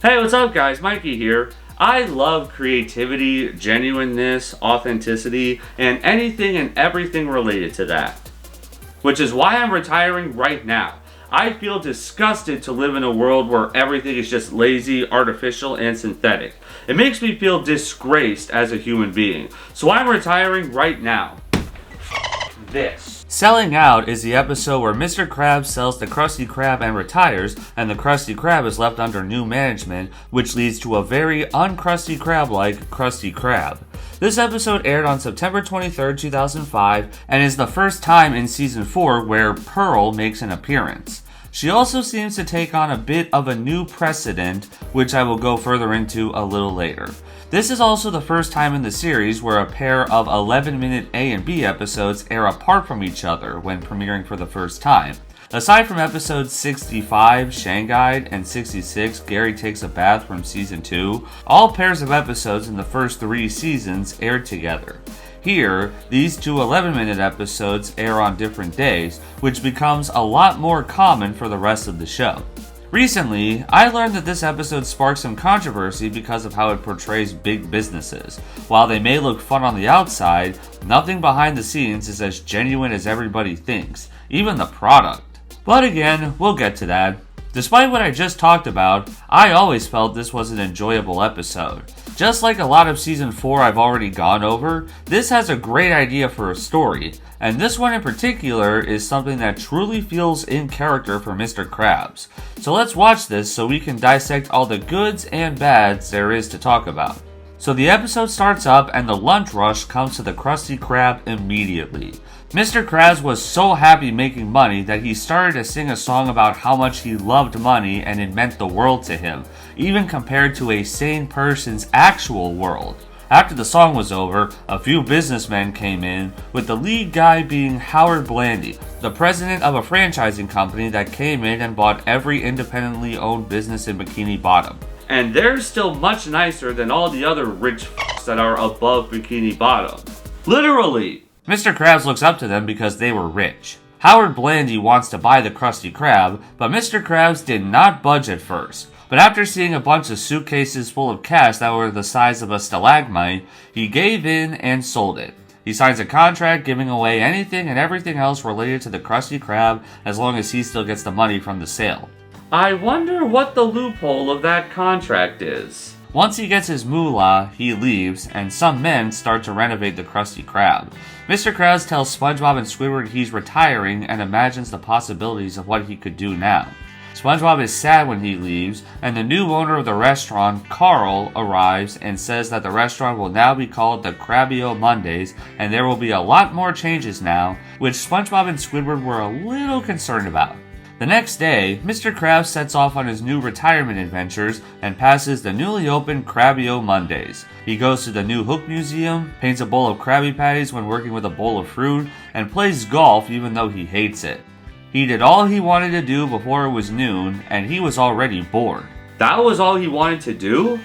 Hey, what's up guys? Mikey here. I love creativity, genuineness, authenticity, and anything and everything related to that. Which is why I'm retiring right now. I feel disgusted to live in a world where everything is just lazy, artificial, and synthetic. It makes me feel disgraced as a human being. So I'm retiring right now. This. Selling Out is the episode where Mr. Krabs sells the Krusty Krab and retires, and the Krusty Krab is left under new management, which leads to a very un-Krusty Krab-like Krusty Krab. This episode aired on September 23, 2005, and is the first time in Season 4 where Pearl makes an appearance. She also seems to take on a bit of a new precedent, which I will go further into a little later. This is also the first time in the series where a pair of 11-minute A and B episodes air apart from each other when premiering for the first time. Aside from episodes 65, Shanghai, and 66, Gary Takes a Bath from Season 2, all pairs of episodes in the first 3 seasons aired together. Here, these two 11-minute episodes air on different days, which becomes a lot more common for the rest of the show. Recently, I learned that this episode sparked some controversy because of how it portrays big businesses. While they may look fun on the outside, nothing behind the scenes is as genuine as everybody thinks, even the product. But again, we'll get to that. Despite what I just talked about, I always felt this was an enjoyable episode. Just like a lot of Season 4 I've already gone over, this has a great idea for a story, and this one in particular is something that truly feels in character for Mr. Krabs. So let's watch this so we can dissect all the goods and bads there is to talk about. So the episode starts up and the lunch rush comes to the Krusty Krab immediately. Mr. Krabs was so happy making money that he started to sing a song about how much he loved money and it meant the world to him, even compared to a sane person's actual world. After the song was over, a few businessmen came in, with the lead guy being Howard Blandy, the president of a franchising company that came in and bought every independently owned business in Bikini Bottom. And they're still much nicer than all the other rich f***s that are above Bikini Bottom. Literally! Mr. Krabs looks up to them because they were rich. Howard Blandy wants to buy the Krusty Krab, but Mr. Krabs did not budge at first. But after seeing a bunch of suitcases full of cash that were the size of a stalagmite, he gave in and sold it. He signs a contract giving away anything and everything else related to the Krusty Krab as long as he still gets the money from the sale. I wonder what the loophole of that contract is. Once he gets his moolah, he leaves, and some men start to renovate the Krusty Krab. Mr. Krabs tells SpongeBob and Squidward he's retiring and imagines the possibilities of what he could do now. SpongeBob is sad when he leaves, and the new owner of the restaurant, Carl, arrives and says that the restaurant will now be called the Krabby-O Mondays, and there will be a lot more changes now, which SpongeBob and Squidward were a little concerned about. The next day, Mr. Krabs sets off on his new retirement adventures and passes the newly opened Krabby-O Mondays. He goes to the new Hook Museum, paints a bowl of Krabby Patties when working with a bowl of fruit, and plays golf even though he hates it. He did all he wanted to do before it was noon, and he was already bored. That was all he wanted to do?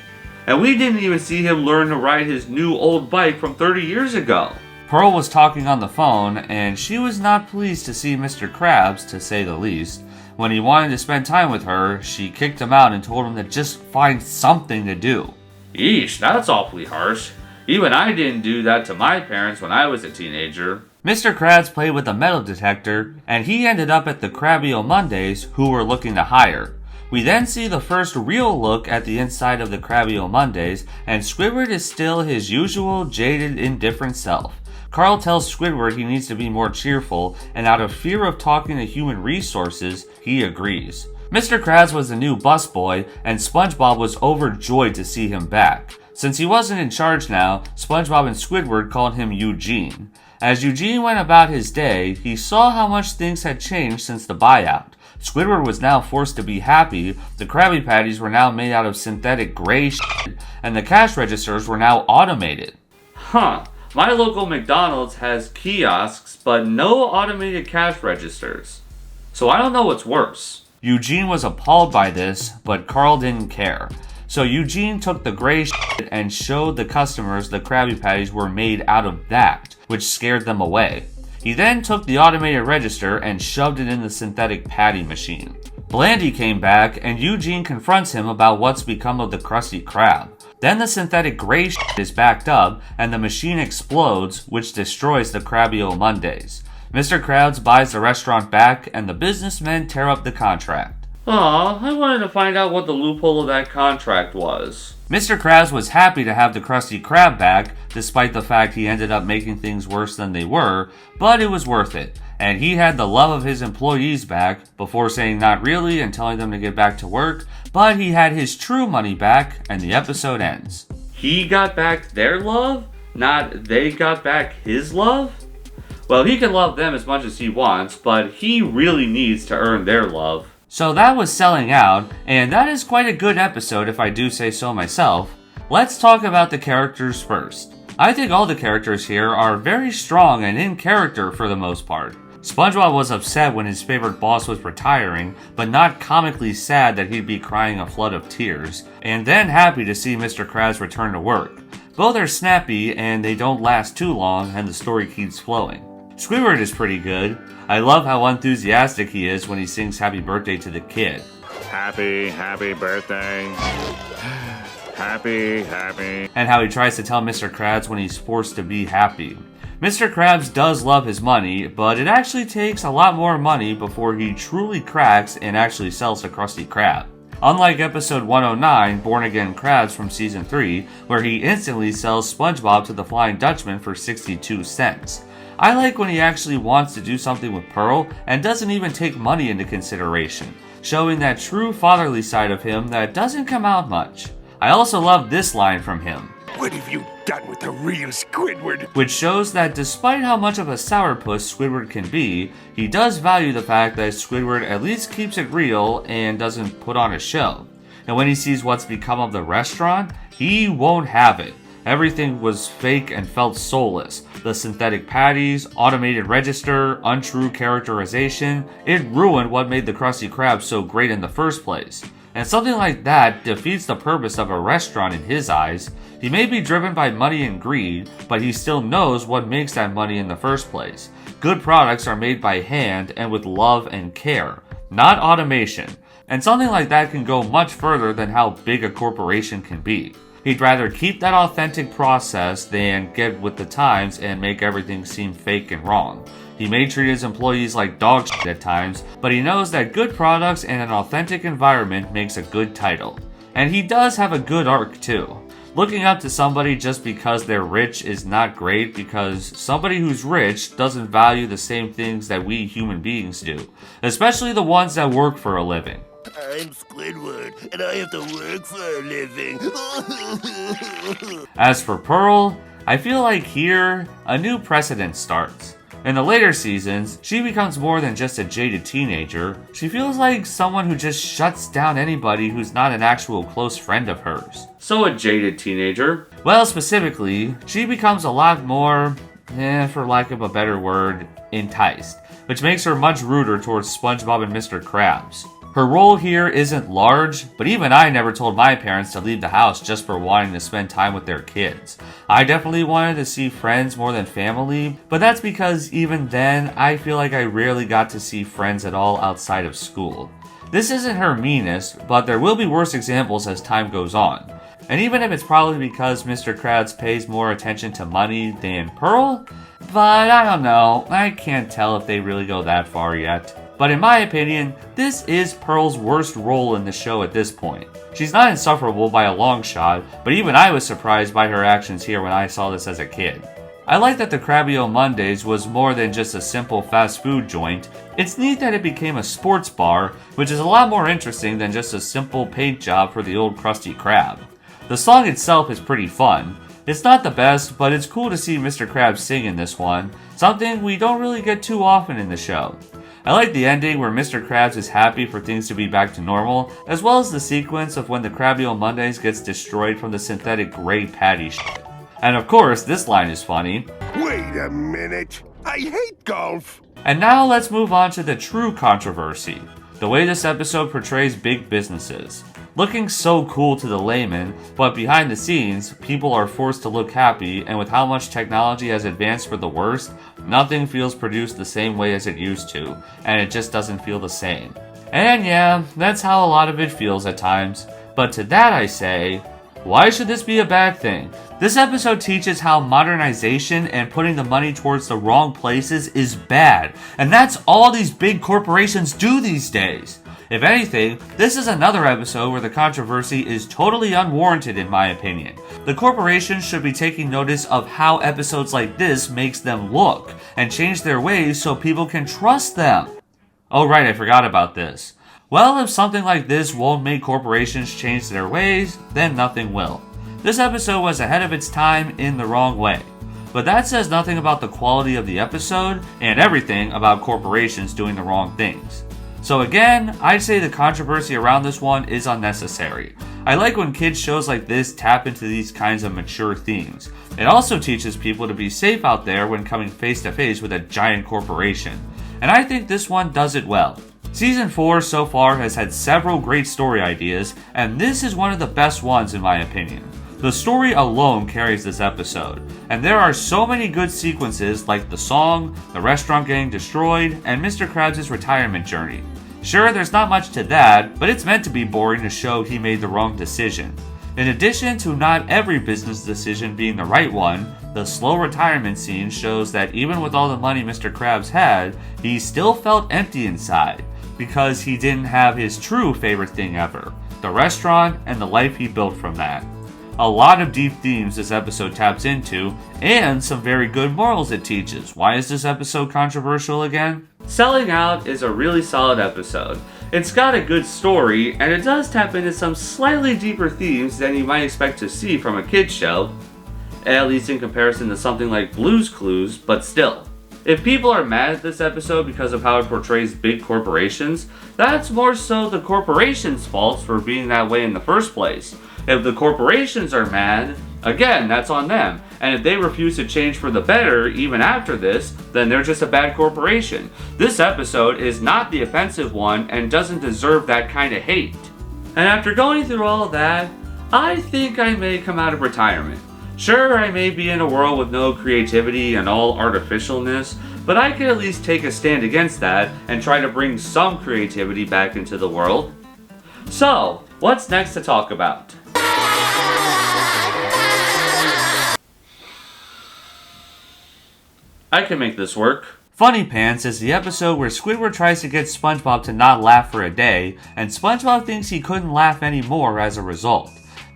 And we didn't even see him learn to ride his new old bike from 30 years ago. Pearl was talking on the phone, and she was not pleased to see Mr. Krabs, to say the least. When he wanted to spend time with her, she kicked him out and told him to just find something to do. Eesh, that's awfully harsh. Even I didn't do that to my parents when I was a teenager. Mr. Krabs played with a metal detector, and he ended up at the Krabby-O Mondays, who were looking to hire. We then see the first real look at the inside of the Krabby-O Mondays, and Squidward is still his usual jaded, indifferent self. Carl tells Squidward he needs to be more cheerful, and out of fear of talking to human resources, he agrees. Mr. Krabs was the new busboy, and SpongeBob was overjoyed to see him back. Since he wasn't in charge now, SpongeBob and Squidward called him Eugene. As Eugene went about his day, he saw how much things had changed since the buyout. Squidward was now forced to be happy, the Krabby Patties were now made out of synthetic gray shit, and the cash registers were now automated. Huh. My local McDonald's has kiosks, but no automated cash registers. So I don't know what's worse. Eugene was appalled by this, but Carl didn't care. So Eugene took the gray shit and showed the customers the Krabby Patties were made out of that, which scared them away. He then took the automated register and shoved it in the synthetic patty machine. Blandy came back, and Eugene confronts him about what's become of the Krusty Krab. Then the synthetic gray is backed up, and the machine explodes, which destroys the Krabby Mondays. Mr. Krabs buys the restaurant back, and the businessmen tear up the contract. Aw, I wanted to find out what the loophole of that contract was. Mr. Krabs was happy to have the Krusty Krab back, despite the fact he ended up making things worse than they were, but it was worth it. And he had the love of his employees back, before saying not really and telling them to get back to work, but he had his true money back, and the episode ends. He got back their love? Not they got back his love? Well, he can love them as much as he wants, but he really needs to earn their love. So that was Selling Out, and that is quite a good episode if I do say so myself. Let's talk about the characters first. I think all the characters here are very strong and in character for the most part. SpongeBob was upset when his favorite boss was retiring, but not comically sad that he'd be crying a flood of tears, and then happy to see Mr. Krabs return to work. Both are snappy and they don't last too long and the story keeps flowing. Squidward is pretty good. I love how enthusiastic he is when he sings happy birthday to the kid. Happy birthday. Happy. And how he tries to tell Mr. Krabs when he's forced to be happy. Mr. Krabs does love his money, but it actually takes a lot more money before he truly cracks and actually sells the Krusty Krab. Unlike episode 109, Born Again Krabs from season 3, where he instantly sells SpongeBob to the Flying Dutchman for 62 cents. I like when he actually wants to do something with Pearl and doesn't even take money into consideration, showing that true fatherly side of him that doesn't come out much. I also love this line from him. What have you done with the real Squidward? Which shows that despite how much of a sourpuss Squidward can be, he does value the fact that Squidward at least keeps it real and doesn't put on a show. And when he sees what's become of the restaurant, he won't have it. Everything was fake and felt soulless. The synthetic patties, automated register, untrue characterization, it ruined what made the Krusty Krab so great in the first place. And something like that defeats the purpose of a restaurant in his eyes. He may be driven by money and greed, but he still knows what makes that money in the first place. Good products are made by hand and with love and care, not automation. And something like that can go much further than how big a corporation can be. He'd rather keep that authentic process than get with the times and make everything seem fake and wrong. He may treat his employees like dog shit at times, but he knows that good products and an authentic environment makes a good title. And he does have a good arc too. Looking up to somebody just because they're rich is not great, because somebody who's rich doesn't value the same things that we human beings do, especially the ones that work for a living. I'm Squidward, and I have to work for a living. As for Pearl, I feel like here, a new precedent starts. In the later seasons, she becomes more than just a jaded teenager. She feels like someone who just shuts down anybody who's not an actual close friend of hers. So a jaded teenager? Well, specifically, she becomes a lot more, for lack of a better word, enticed, which makes her much ruder towards SpongeBob and Mr. Krabs. Her role here isn't large, but even I never told my parents to leave the house just for wanting to spend time with their kids. I definitely wanted to see friends more than family, but that's because even then, I feel like I rarely got to see friends at all outside of school. This isn't her meanest, but there will be worse examples as time goes on. And even if it's probably because Mr. Krabs pays more attention to money than Pearl, but I don't know, I can't tell if they really go that far yet. But in my opinion, this is Pearl's worst role in the show at this point. She's not insufferable by a long shot, but even I was surprised by her actions here when I saw this as a kid. I like that the Krabby Mondays was more than just a simple fast food joint. It's neat that it became a sports bar, which is a lot more interesting than just a simple paint job for the old Krusty Krab. The song itself is pretty fun. It's not the best, but it's cool to see Mr. Krabs sing in this one, something we don't really get too often in the show. I like the ending where Mr. Krabs is happy for things to be back to normal, as well as the sequence of when the Krabby Mondays gets destroyed from the synthetic gray patty shit. And of course, this line is funny. Wait a minute. I hate golf. And now let's move on to the true controversy. The way this episode portrays big businesses. Looking so cool to the layman, but behind the scenes, people are forced to look happy, and with how much technology has advanced for the worst, nothing feels produced the same way as it used to, and it just doesn't feel the same. And yeah, that's how a lot of it feels at times. But to that I say, why should this be a bad thing? This episode teaches how modernization and putting the money towards the wrong places is bad. And that's all these big corporations do these days. If anything, this is another episode where the controversy is totally unwarranted in my opinion. The corporations should be taking notice of how episodes like this makes them look, and change their ways so people can trust them. Oh right, I forgot about this. Well, if something like this won't make corporations change their ways, then nothing will. This episode was ahead of its time in the wrong way. But that says nothing about the quality of the episode, and everything about corporations doing the wrong things. So again, I'd say the controversy around this one is unnecessary. I like when kids shows like this tap into these kinds of mature themes. It also teaches people to be safe out there when coming face to face with a giant corporation. And I think this one does it well. Season 4 so far has had several great story ideas, and this is one of the best ones in my opinion. The story alone carries this episode, and there are so many good sequences like the song, the restaurant getting destroyed, and Mr. Krabs' retirement journey. Sure, there's not much to that, but it's meant to be boring to show he made the wrong decision. In addition to not every business decision being the right one, the slow retirement scene shows that even with all the money Mr. Krabs had, he still felt empty inside, because he didn't have his true favorite thing ever, the restaurant and the life he built from that. A lot of deep themes this episode taps into, and some very good morals it teaches. Why is this episode controversial again? Selling Out is a really solid episode. It's got a good story, and it does tap into some slightly deeper themes than you might expect to see from a kid's show, at least in comparison to something like Blue's Clues, but still. If people are mad at this episode because of how it portrays big corporations, that's more so the corporation's fault for being that way in the first place. If the corporations are mad, again, that's on them. And if they refuse to change for the better even after this, then they're just a bad corporation. This episode is not the offensive one and doesn't deserve that kind of hate. And after going through all of that, I think I may come out of retirement. Sure, I may be in a world with no creativity and all artificialness, but I can at least take a stand against that and try to bring some creativity back into the world. So, what's next to talk about? I can make this work. Funny Pants is the episode where Squidward tries to get SpongeBob to not laugh for a day, and SpongeBob thinks he couldn't laugh anymore as a result.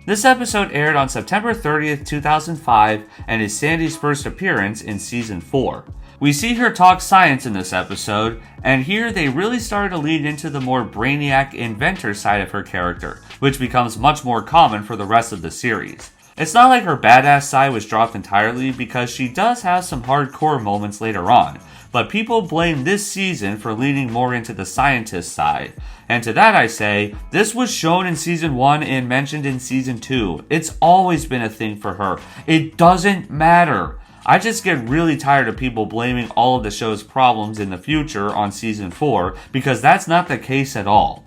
This episode aired on September 30th, 2005, and is Sandy's first appearance in Season 4. We see her talk science in this episode, and here they really started to lead into the more brainiac inventor side of her character, which becomes much more common for the rest of the series. It's not like her badass side was dropped entirely because she does have some hardcore moments later on, but people blame this season for leaning more into the scientist side. And to that I say, this was shown in Season 1 and mentioned in Season 2. It's always been a thing for her. It doesn't matter. I just get really tired of people blaming all of the show's problems in the future on Season 4 because that's not the case at all.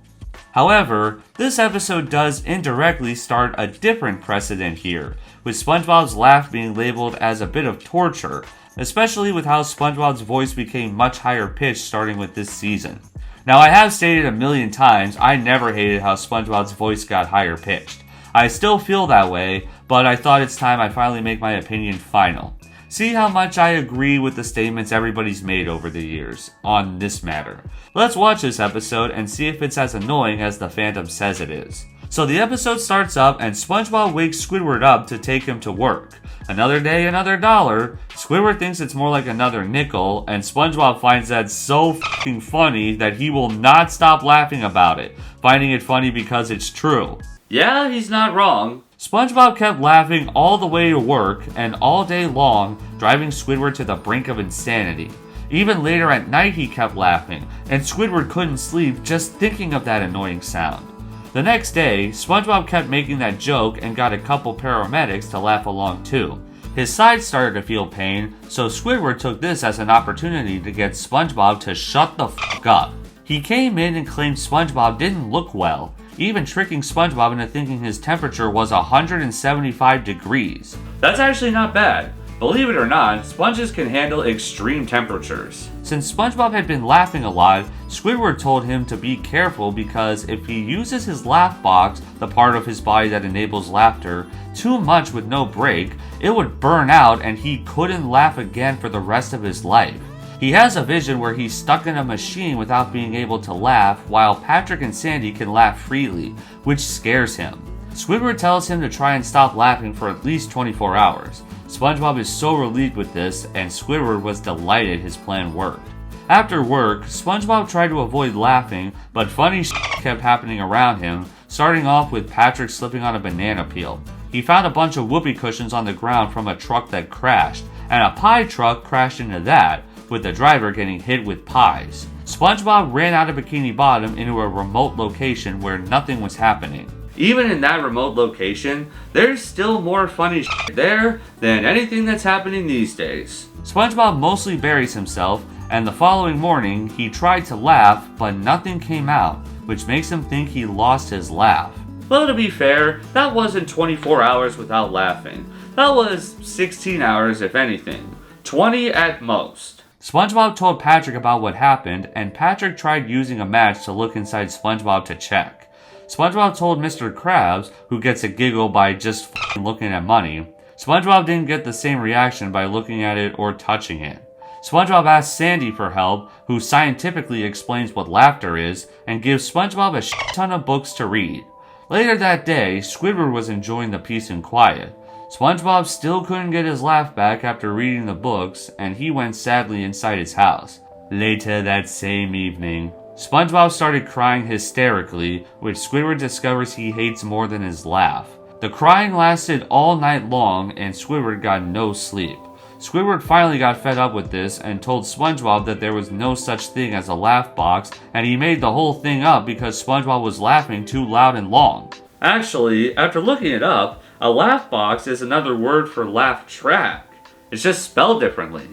However, this episode does indirectly start a different precedent here, with SpongeBob's laugh being labeled as a bit of torture, especially with how SpongeBob's voice became much higher pitched starting with this season. Now I have stated a million times I never hated how SpongeBob's voice got higher pitched. I still feel that way, but I thought it's time I finally make my opinion final. See how much I agree with the statements everybody's made over the years on this matter. Let's watch this episode and see if it's as annoying as the fandom says it is. So the episode starts up and SpongeBob wakes Squidward up to take him to work. Another day, another dollar. Squidward thinks it's more like another nickel, and SpongeBob finds that so f***ing funny that he will not stop laughing about it, finding it funny because it's true. Yeah, he's not wrong. SpongeBob kept laughing all the way to work and all day long, driving Squidward to the brink of insanity. Even later at night he kept laughing, and Squidward couldn't sleep just thinking of that annoying sound. The next day, SpongeBob kept making that joke and got a couple paramedics to laugh along too. His side started to feel pain, so Squidward took this as an opportunity to get SpongeBob to shut the f*** up. He came in and claimed SpongeBob didn't look well, even tricking SpongeBob into thinking his temperature was 175 degrees. That's actually not bad. Believe it or not, sponges can handle extreme temperatures. Since SpongeBob had been laughing a lot, Squidward told him to be careful because if he uses his laugh box, the part of his body that enables laughter, too much with no break, it would burn out and he couldn't laugh again for the rest of his life. He has a vision where he's stuck in a machine without being able to laugh, while Patrick and Sandy can laugh freely, which scares him. Squidward tells him to try and stop laughing for at least 24 hours. SpongeBob is so relieved with this, and Squidward was delighted his plan worked. After work, SpongeBob tried to avoid laughing, but funny shit kept happening around him, starting off with Patrick slipping on a banana peel. He found a bunch of whoopee cushions on the ground from a truck that crashed, and a pie truck crashed into that, with the driver getting hit with pies. SpongeBob ran out of Bikini Bottom into a remote location where nothing was happening. Even in that remote location, there's still more funny shit there than anything that's happening these days. SpongeBob mostly buries himself, and the following morning, he tried to laugh, but nothing came out, which makes him think he lost his laugh. Well, to be fair, that wasn't 24 hours without laughing. That was 16 hours if anything. 20 at most. SpongeBob told Patrick about what happened, and Patrick tried using a match to look inside SpongeBob to check. SpongeBob told Mr. Krabs, who gets a giggle by just looking at money. SpongeBob didn't get the same reaction by looking at it or touching it. SpongeBob asks Sandy for help, who scientifically explains what laughter is, and gives SpongeBob a ton of books to read. Later that day, Squidward was enjoying the peace and quiet. SpongeBob still couldn't get his laugh back after reading the books, and he went sadly inside his house. Later that same evening, SpongeBob started crying hysterically, which Squidward discovers he hates more than his laugh. The crying lasted all night long, and Squidward got no sleep. Squidward finally got fed up with this and told SpongeBob that there was no such thing as a laugh box, and he made the whole thing up because SpongeBob was laughing too loud and long. Actually, after looking it up, a laugh box is another word for laugh track. It's just spelled differently.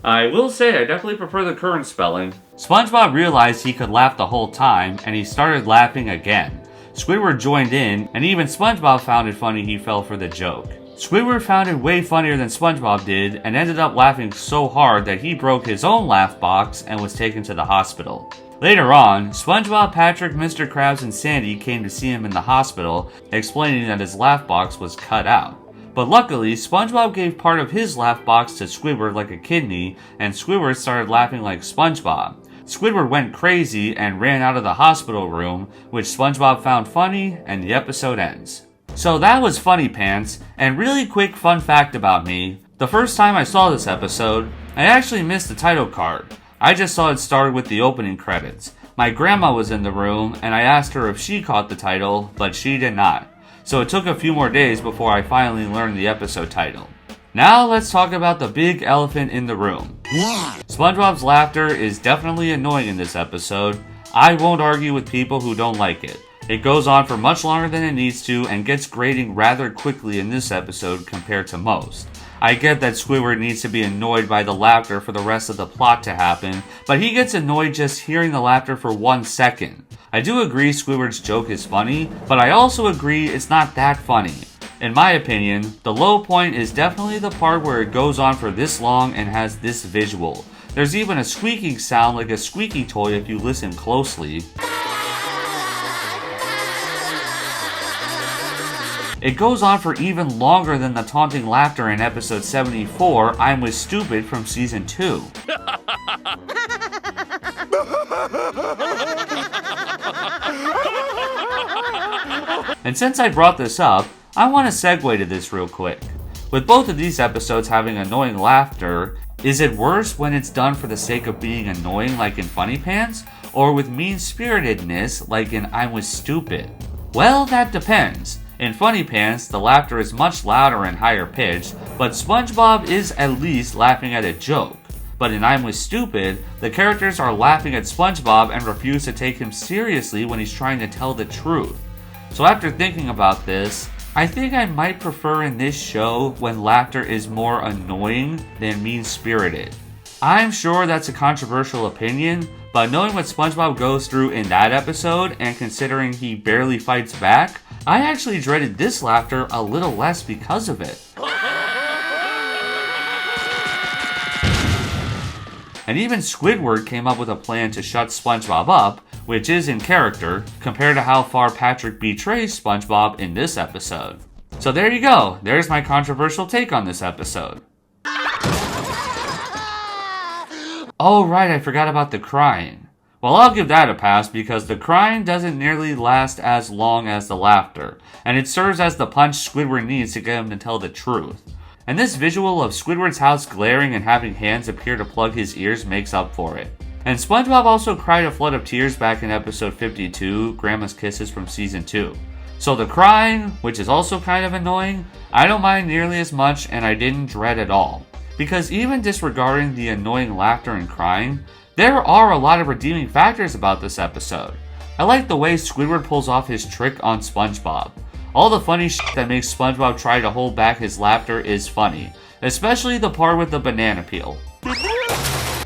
I will say I definitely prefer the current spelling. SpongeBob realized he could laugh the whole time, and he started laughing again. Squidward joined in, and even SpongeBob found it funny he fell for the joke. Squidward found it way funnier than SpongeBob did, and ended up laughing so hard that he broke his own laugh box and was taken to the hospital. Later on, SpongeBob, Patrick, Mr. Krabs, and Sandy came to see him in the hospital, explaining that his laugh box was cut out. But luckily, SpongeBob gave part of his laugh box to Squidward like a kidney, and Squidward started laughing like SpongeBob. Squidward went crazy and ran out of the hospital room, which SpongeBob found funny, and the episode ends. So that was Funny Pants, and really quick fun fact about me. The first time I saw this episode, I actually missed the title card. I just saw it started with the opening credits. My grandma was in the room, and I asked her if she caught the title, but she did not. So it took a few more days before I finally learned the episode title. Now let's talk about the big elephant in the room. SpongeBob's laughter is definitely annoying in this episode. I won't argue with people who don't like it. It goes on for much longer than it needs to and gets grating rather quickly in this episode compared to most. I get that Squidward needs to be annoyed by the laughter for the rest of the plot to happen, but he gets annoyed just hearing the laughter for 1 second. I do agree Squidward's joke is funny, but I also agree it's not that funny. In my opinion, the low point is definitely the part where it goes on for this long and has this visual. There's even a squeaking sound like a squeaky toy if you listen closely. It goes on for even longer than the taunting laughter in episode 74, I'm With Stupid from season 2. And since I brought this up, I want to segue to this real quick. With both of these episodes having annoying laughter, is it worse when it's done for the sake of being annoying like in Funny Pants, or with mean-spiritedness like in I'm With Stupid? Well, that depends. In Funny Pants, the laughter is much louder and higher pitched, but SpongeBob is at least laughing at a joke. But in I'm With Stupid, the characters are laughing at SpongeBob and refuse to take him seriously when he's trying to tell the truth. So after thinking about this, I think I might prefer in this show when laughter is more annoying than mean-spirited. I'm sure that's a controversial opinion, but knowing what SpongeBob goes through in that episode and considering he barely fights back, I actually dreaded this laughter a little less because of it. And even Squidward came up with a plan to shut SpongeBob up, which is in character, compared to how far Patrick betrays SpongeBob in this episode. So there you go, there's my controversial take on this episode. Oh right, I forgot about the crying. Well, I'll give that a pass because the crying doesn't nearly last as long as the laughter, and it serves as the punch Squidward needs to get him to tell the truth. And this visual of Squidward's house glaring and having hands appear to plug his ears makes up for it. And SpongeBob also cried a flood of tears back in episode 52, Grandma's Kisses from season 2. So the crying, which is also kind of annoying, I don't mind nearly as much and I didn't dread at all. Because even disregarding the annoying laughter and crying, there are a lot of redeeming factors about this episode. I like the way Squidward pulls off his trick on SpongeBob. All the funny shit that makes SpongeBob try to hold back his laughter is funny, especially the part with the banana peel.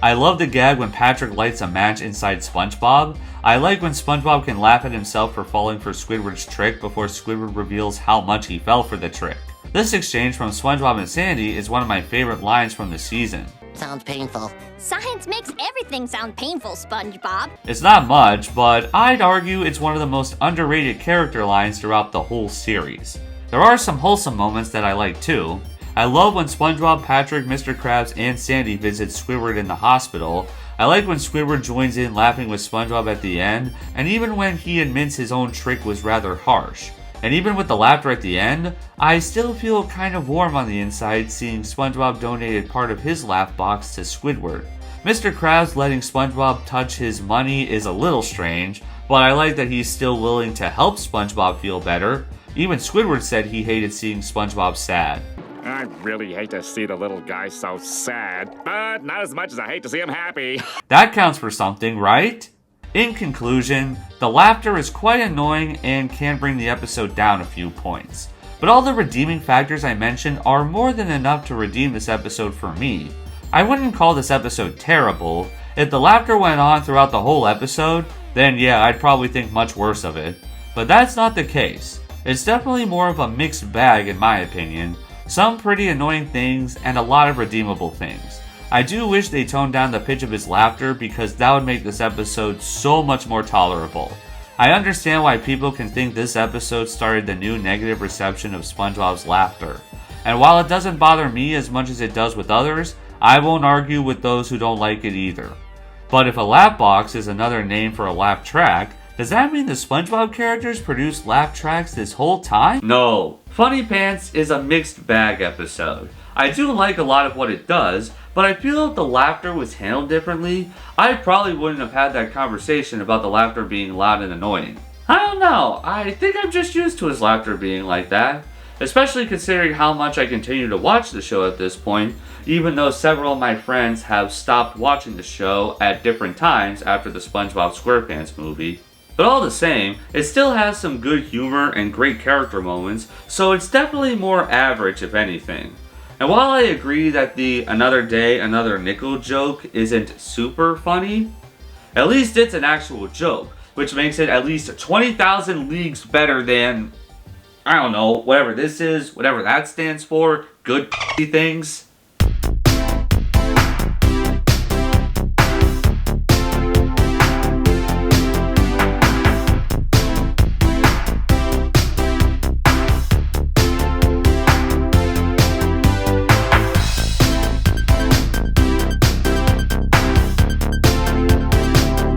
I love the gag when Patrick lights a match inside SpongeBob. I like when SpongeBob can laugh at himself for falling for Squidward's trick before Squidward reveals how much he fell for the trick. This exchange from SpongeBob and Sandy is one of my favorite lines from the season. Sounds painful. Science makes everything sound painful, SpongeBob. It's not much, but I'd argue it's one of the most underrated character lines throughout the whole series. There are some wholesome moments that I like too. I love when SpongeBob, Patrick, Mr. Krabs, and Sandy visit Squidward in the hospital. I like when Squidward joins in laughing with SpongeBob at the end, and even when he admits his own trick was rather harsh. And even with the laughter at the end, I still feel kind of warm on the inside seeing SpongeBob donated part of his laugh box to Squidward. Mr. Krabs letting SpongeBob touch his money is a little strange, but I like that he's still willing to help SpongeBob feel better. Even Squidward said he hated seeing SpongeBob sad. I really hate to see the little guy so sad, but not as much as I hate to see him happy. That counts for something, right? In conclusion, the laughter is quite annoying and can bring the episode down a few points. But all the redeeming factors I mentioned are more than enough to redeem this episode for me. I wouldn't call this episode terrible. If the laughter went on throughout the whole episode, then yeah, I'd probably think much worse of it. But that's not the case. It's definitely more of a mixed bag in my opinion. Some pretty annoying things and a lot of redeemable things. I do wish they toned down the pitch of his laughter because that would make this episode so much more tolerable. I understand why people can think this episode started the new negative reception of SpongeBob's laughter. And while it doesn't bother me as much as it does with others, I won't argue with those who don't like it either. But if a laugh box is another name for a laugh track, does that mean the SpongeBob characters produced laugh tracks this whole time? No. Funny Pants is a mixed bag episode. I do like a lot of what it does, but I feel if the laughter was handled differently, I probably wouldn't have had that conversation about the laughter being loud and annoying. I don't know, I think I'm just used to his laughter being like that, especially considering how much I continue to watch the show at this point, even though several of my friends have stopped watching the show at different times after the SpongeBob SquarePants movie. But all the same, it still has some good humor and great character moments, so it's definitely more average if anything. And while I agree that the another day, another nickel joke isn't super funny, at least it's an actual joke, which makes it at least 20,000 leagues better than, I don't know, whatever this is, whatever that stands for, good things.